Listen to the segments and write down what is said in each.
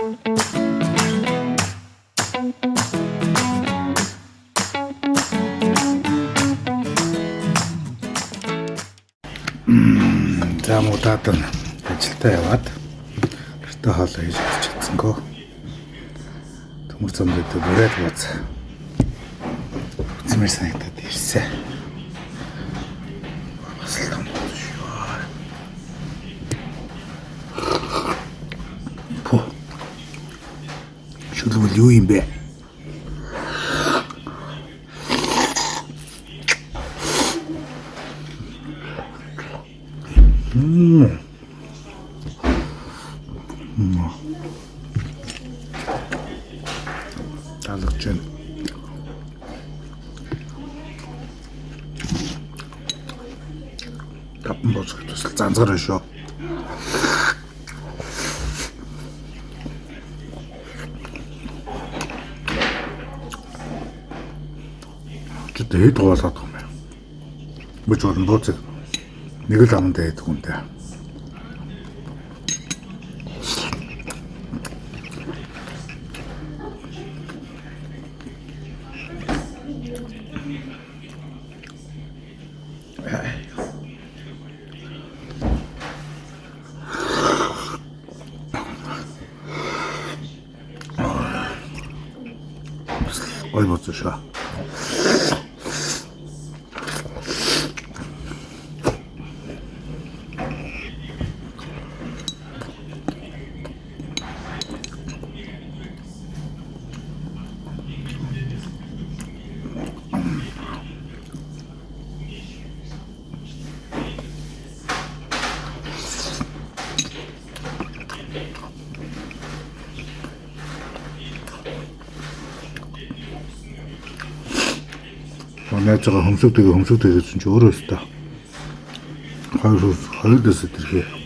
За муудаад нь ажилдаа яваад гэртээ хоолоо хийж чадсангүй. Төмөр цомлоод бүрээд бууз. Үзмэр санагдаад ирсэн. Бас л том шүү. Пөө. Шүлгэл юу юм бэ? Талагч байна. Тапан босгох тусал занзгар шүү. Чи дээд гоолоод юм байна. Бүч болон бууцэг нэг л аман дээд хүнтэй. Ой бооцоо шүү. Найзгаа хөмсөгдөг гэсэн чи өөрөө өстой. Хоёр дэс тэрхээ.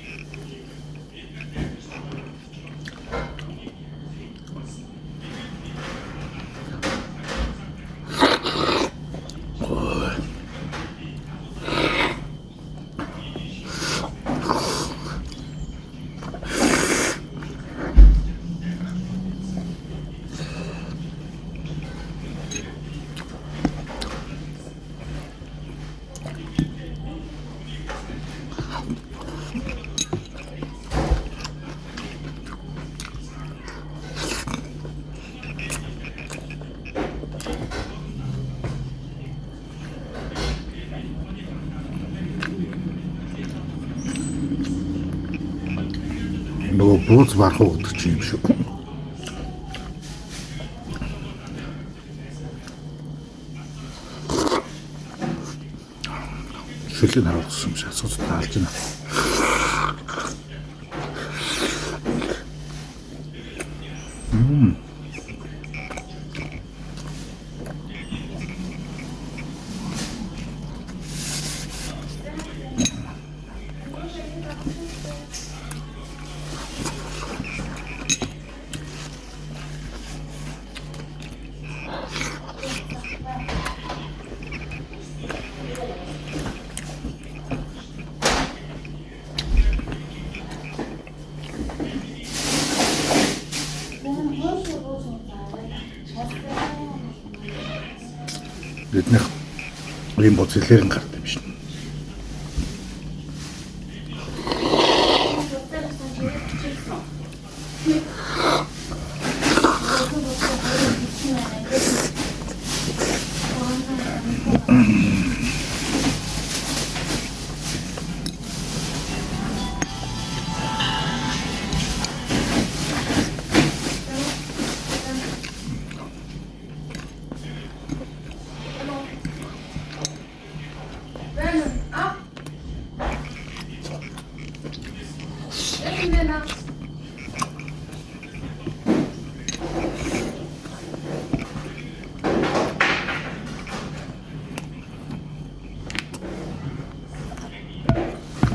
Нөгөө бууз барах гэдэг чинь юм шүү. Шүлэг харуулсан юм шиг асууж таалж байна. Биднийх ийм боцлоор гардаг юм шин.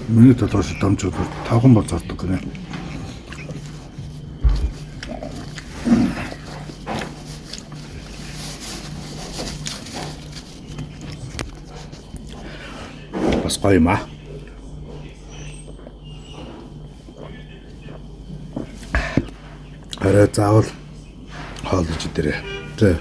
Миний толгойш дамжууд тавхан бол зардаг гинэ. Бас гоё юм аа. Орой заавал хоол иж идэрээ. За.